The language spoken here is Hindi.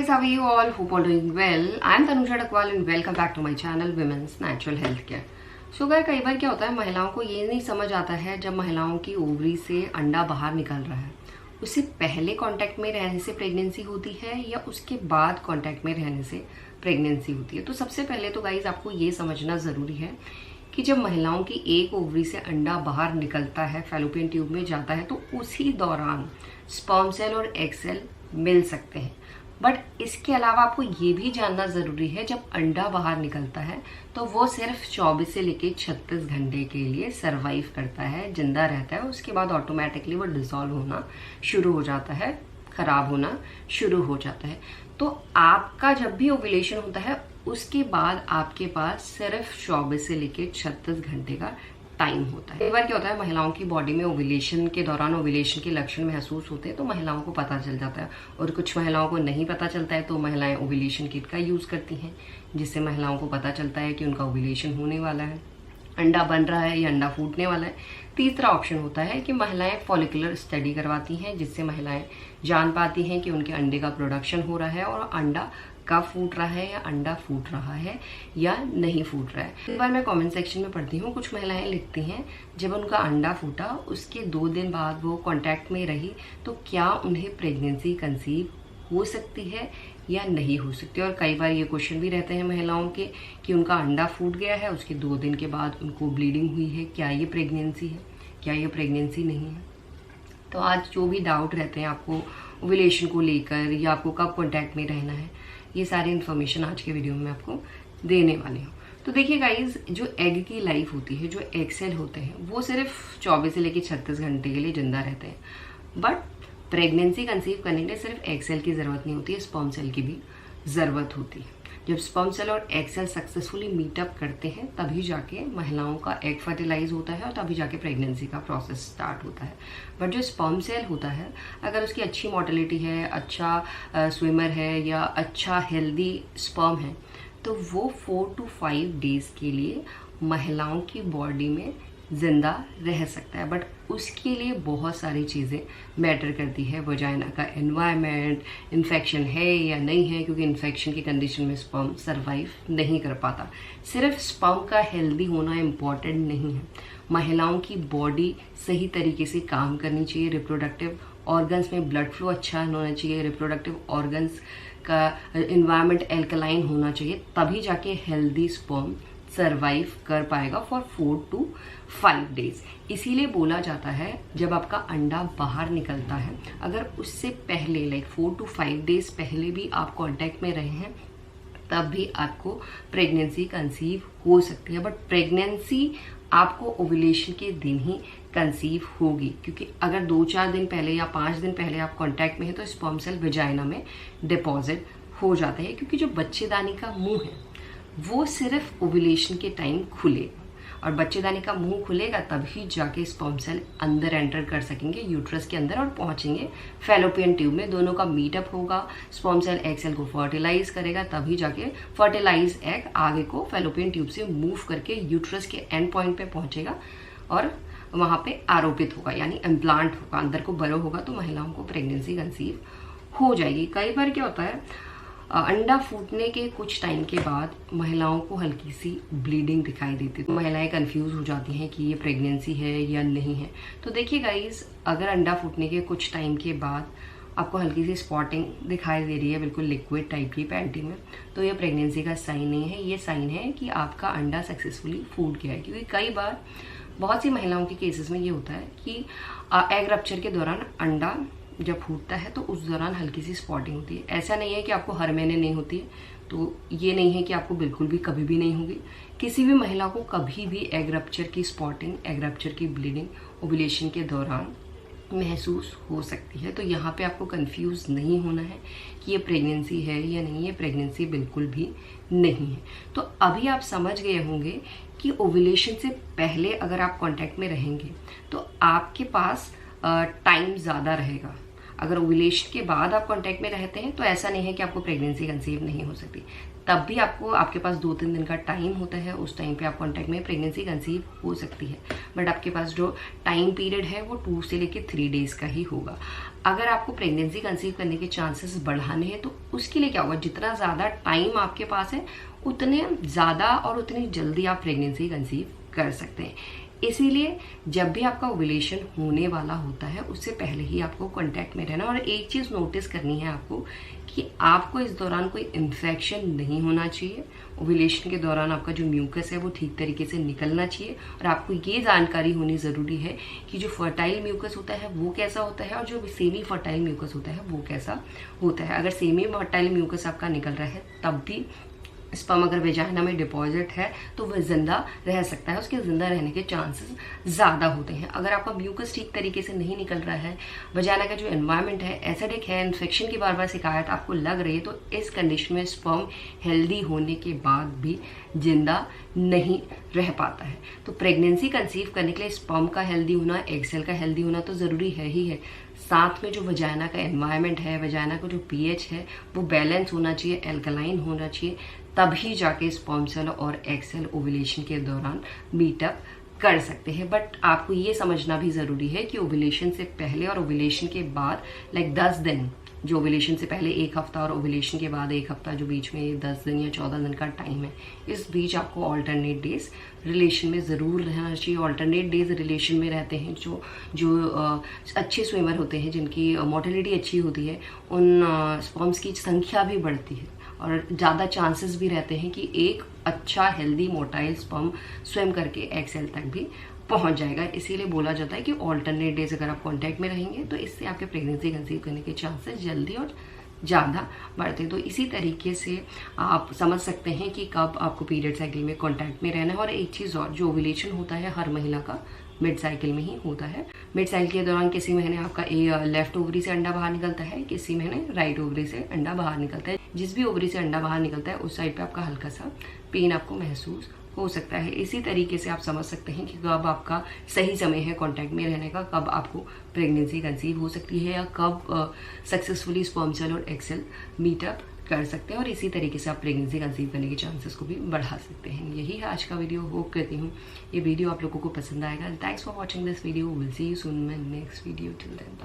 guys, how are you all? Hope all doing well. I am Tanusha Dakwal and welcome back to my channel Women's Natural Health Care. So guys, कई बार क्या होता है, महिलाओं को ये नहीं समझ आता है जब महिलाओं की ओवरी से अंडा बाहर निकल रहा है, उससे पहले कांटेक्ट में रहने से प्रेगनेंसी होती है या उसके बाद कांटेक्ट में रहने से प्रेगनेंसी होती है। तो सबसे पहले तो गाइज आपको ये समझना ज़रूरी है कि जब महिलाओं की एक ओवरी से अंडा बाहर निकलता है, फैलोपियन ट्यूब में जाता है, तो उसी दौरान स्पर्म सेल और एग सेल मिल सकते हैं। बट इसके अलावा आपको ये भी जानना ज़रूरी है, जब अंडा बाहर निकलता है तो वो सिर्फ 24 से लेकर 36 घंटे के लिए सरवाइव करता है, जिंदा रहता है। उसके बाद ऑटोमेटिकली वो डिसॉल्व होना शुरू हो जाता है, खराब होना शुरू हो जाता है। तो आपका जब भी ओव्यूलेशन होता है उसके बाद आपके पास सिर्फ 24 से लेकर 36 घंटे का टाइम होता है। कई बार क्या होता है, महिलाओं की बॉडी में ओव्यूलेशन के दौरान ओव्यूलेशन के लक्षण महसूस होते हैं तो महिलाओं को पता चल जाता है, और कुछ महिलाओं को नहीं पता चलता है तो महिलाएं ओव्यूलेशन किट का यूज़ करती हैं, जिससे महिलाओं को पता चलता है कि उनका ओव्यूलेशन होने वाला है, अंडा बन रहा है या अंडा फूटने वाला है। तीसरा ऑप्शन होता है कि महिलाएं फॉलिकुलर स्टडी करवाती हैं, जिससे महिलाएं जान पाती हैं कि उनके अंडे का प्रोडक्शन हो रहा है और अंडा कब फूट रहा है या अंडा फूट रहा है या नहीं फूट रहा है। एक बार मैं कमेंट सेक्शन में पढ़ती हूँ, कुछ महिलाएं लिखती हैं जब उनका अंडा फूटा उसके 2 दिन बाद वो कांटेक्ट में रही तो क्या उन्हें प्रेगनेंसी कंसीव हो सकती है या नहीं हो सकती। और कई बार ये क्वेश्चन भी रहते हैं महिलाओं के कि उनका अंडा फूट गया है, उसके 2 दिन के बाद उनको ब्लीडिंग हुई है, क्या ये प्रेगनेंसी है, क्या ये प्रेगनेंसी नहीं है। तो आज जो भी डाउट रहते हैं आपको ओव्यूलेशन को लेकर या आपको कब कॉन्टैक्ट में रहना है, ये सारी इन्फॉर्मेशन आज के वीडियो में आपको देने वाली हूँ। तो देखिए गाइज, जो एग की लाइफ होती है, जो एग सेल होते हैं, वो सिर्फ 24 से लेकर 36 घंटे के लिए जिंदा रहते हैं। बट प्रेगनेंसी कंसीव करने के लिए सिर्फ एग सेल की ज़रूरत नहीं होती है, स्पर्म सेल की भी ज़रूरत होती है। जब स्पर्म सेल और एग सेल सक्सेसफुली मीटअप करते हैं तभी जाके महिलाओं का एग फर्टिलाइज होता है और तभी जाके प्रेगनेंसी का प्रोसेस स्टार्ट होता है। बट जो स्पर्म सेल होता है, अगर उसकी अच्छी मोटिलिटी है, अच्छा स्विमर है या अच्छा हेल्दी स्पर्म है, तो वो 4 to 5 डेज के लिए महिलाओं की बॉडी में जिंदा रह सकता है। बट उसके लिए बहुत सारी चीज़ें मैटर करती है, वजाइना का एनवायरनमेंट, इन्फेक्शन है या नहीं है, क्योंकि इन्फेक्शन की कंडीशन में स्पर्म सरवाइव नहीं कर पाता। सिर्फ स्पर्म का हेल्दी होना इम्पॉर्टेंट नहीं है, महिलाओं की बॉडी सही तरीके से काम करनी चाहिए, रिप्रोडक्टिव ऑर्गन्स में ब्लड फ्लो अच्छा होना चाहिए, रिप्रोडक्टिव ऑर्गन्स का इन्वायरमेंट एल्कलाइन होना चाहिए, तभी जाके हेल्दी स्पर्म सरवाइव कर पाएगा फॉर 4 to 5 डेज। इसीलिए बोला जाता है जब आपका अंडा बाहर निकलता है, अगर उससे पहले 4 to 5 डेज पहले भी आप कांटेक्ट में रहे हैं तब भी आपको प्रेगनेंसी कंसीव हो सकती है। बट प्रेगनेंसी आपको ओव्यूलेशन के दिन ही कंसीव होगी, क्योंकि अगर 2-4 दिन पहले या 5 दिन पहले आप कांटेक्ट में हैं तो स्पर्म सेल वजाइना में डिपॉजिट हो जाते हैं, क्योंकि जो बच्चेदानी का मुंह है वो सिर्फ ओव्यूलेशन के टाइम खुलेगा, और बच्चेदानी का मुंह खुलेगा तभी जाके स्पर्म सेल अंदर एंटर कर सकेंगे यूट्रस के अंदर और पहुंचेंगे फैलोपियन ट्यूब में। दोनों का मीटअप होगा, स्पर्म सेल एग सेल को फर्टिलाइज करेगा, तभी जाके फर्टिलाइज एग आगे को फैलोपियन ट्यूब से मूव करके यूट्रस के एंड पॉइंट पे पहुंचेगा और वहां पे आरोपित होगा, यानी इम्प्लांट होगा, अंदर को बरो होगा, तो महिलाओं को प्रेगनेंसी कंसीव हो जाएगी। कई बार क्या होता है, अंडा फूटने के कुछ टाइम के बाद महिलाओं को हल्की सी ब्लीडिंग दिखाई देती है, तो महिलाएं कंफ्यूज हो जाती हैं कि ये प्रेगनेंसी है या नहीं है। तो देखिए गाइज, अगर अंडा फूटने के कुछ टाइम के बाद आपको हल्की सी स्पॉटिंग दिखाई दे रही है, बिल्कुल लिक्विड टाइप की पैंटी में, तो ये प्रेगनेंसी का साइन नहीं है, ये साइन है कि आपका अंडा सक्सेसफुली फूट गया है। क्योंकि कई बार बहुत सी महिलाओं के केसेस में ये होता है कि एग रप्चर के दौरान अंडा जब फूटता है तो उस दौरान हल्की सी स्पॉटिंग होती है। ऐसा नहीं है कि आपको हर महीने नहीं होती है, तो ये नहीं है कि आपको बिल्कुल भी कभी भी नहीं होगी। किसी भी महिला को कभी भी एग रप्चर की स्पॉटिंग, एग रप्चर की ब्लीडिंग ओव्यूलेशन के दौरान महसूस हो सकती है। तो यहाँ पे आपको कंफ्यूज नहीं होना है कि ये प्रेगनेंसी है या नहीं, ये प्रेगनेंसी बिल्कुल भी नहीं है। तो अभी आप समझ गए होंगे कि ओव्यूलेशन से पहले अगर आप कॉन्टैक्ट में रहेंगे तो आपके पास टाइम ज़्यादा रहेगा। अगर ओव्यूलेशन के बाद आप कांटेक्ट में रहते हैं तो ऐसा नहीं है कि आपको प्रेगनेंसी कंसीव नहीं हो सकती, तब भी आपको आपके पास 2-3 दिन का टाइम होता है, उस टाइम पे आप कांटेक्ट में प्रेगनेंसी कंसीव हो सकती है। बट आपके पास जो टाइम पीरियड है वो 2 से लेकर 3 डेज का ही होगा। अगर आपको प्रेगनेंसी कंसीव करने के चांसेस बढ़ाने हैं तो उसके लिए क्या होगा, जितना ज़्यादा टाइम आपके पास है उतने ज़्यादा और उतनी जल्दी आप प्रेगनेंसी कंसीव कर सकते हैं। इसीलिए जब भी आपका ओव्यूलेशन होने वाला होता है उससे पहले ही आपको कांटेक्ट में रहना। और एक चीज़ नोटिस करनी है आपको कि आपको इस दौरान कोई इन्फेक्शन नहीं होना चाहिए। ओव्यूलेशन के दौरान आपका जो म्यूकस है वो ठीक तरीके से निकलना चाहिए। और आपको ये जानकारी होनी ज़रूरी है कि जो फर्टाइल म्यूकस होता है वो कैसा होता है और जो सेमी फर्टाइल म्यूकस होता है वो कैसा होता है। अगर सेमी फर्टाइल म्यूकस आपका निकल रहा है तब भी स्पर्म अगर वेजाइना में डिपॉजिट है तो वह जिंदा रह सकता है, उसके जिंदा रहने के चांसेस ज़्यादा होते हैं। अगर आपका म्यूकस ठीक तरीके से नहीं निकल रहा है, वेजाइना का जो एनवायरनमेंट है एसिडिक है, इन्फेक्शन की बार बार शिकायत आपको लग रही है, तो इस कंडीशन में स्पर्म हेल्दी होने के बाद भी जिंदा नहीं रह पाता है। तो प्रेगनेंसी कंसीव करने के लिए स्पर्म का हेल्दी होना, एग सेल का हेल्दी होना तो ज़रूरी है ही है, साथ में जो वजाइना का एनवायरनमेंट है, वजाइना का जो पीएच है वो बैलेंस होना चाहिए, एल्कलाइन होना चाहिए, तभी जाके स्पर्म सेल और एग सेल ओव्यूलेशन के दौरान मीटअप कर सकते हैं। बट आपको ये समझना भी ज़रूरी है कि ओव्यूलेशन से पहले और ओव्यूलेशन के बाद 10 दिन, जो ओव्यूलेशन से पहले 1 हफ्ता और ओव्यूलेशन के बाद 1 हफ्ता, जो बीच में 10 दिन या 14 दिन का टाइम है, इस बीच आपको ऑल्टरनेट डेज रिलेशन में ज़रूर रहना चाहिए। ऑल्टरनेट डेज रिलेशन में रहते हैं जो अच्छे स्विमर होते हैं, जिनकी मोटिलिटी अच्छी होती है, उन स्पर्म्स की संख्या भी बढ़ती है और ज़्यादा चांसेस भी रहते हैं कि एक अच्छा हेल्दी मोटाइल स्पर्म स्विम करके एग सेल तक भी पहुंच जाएगा। इसीलिए बोला जाता है कि ऑल्टरनेट डेज अगर आप कांटेक्ट में रहेंगे तो इससे आपके प्रेगनेंसी कंसीव करने के चांसेस जल्दी और ज़्यादा बढ़ते हैं। तो इसी तरीके से आप समझ सकते हैं कि कब आपको पीरियड साइकिल में कांटेक्ट में रहना है। और एक चीज़ और, जो ओव्यूलेशन होता है हर महिला का मिड साइकिल में ही होता है। मिड साइकिल के दौरान किसी महीने आपका लेफ्ट ओवरी से अंडा बाहर निकलता है, किसी महीने राइट ओवरी से अंडा बाहर निकलता है। जिस भी ओवरी से अंडा बाहर निकलता है उस साइड पे आपका हल्का सा पेन आपको महसूस हो सकता है। इसी तरीके से आप समझ सकते हैं कि कब आपका सही समय है कांटेक्ट में रहने का, कब आपको प्रेगनेंसी कंसीव हो सकती है या कब सक्सेसफुली स्पर्म सेल और एग सेल मीटअप कर सकते हैं। और इसी तरीके से आप प्रेगनेंसी कंसीव करने के चांसेस को भी बढ़ा सकते हैं। यही है आज का वीडियो। होप करती हूँ ये वीडियो आप लोगों को पसंद आएगा। Thanks for watching this video. Will see you soon my next video. Till then.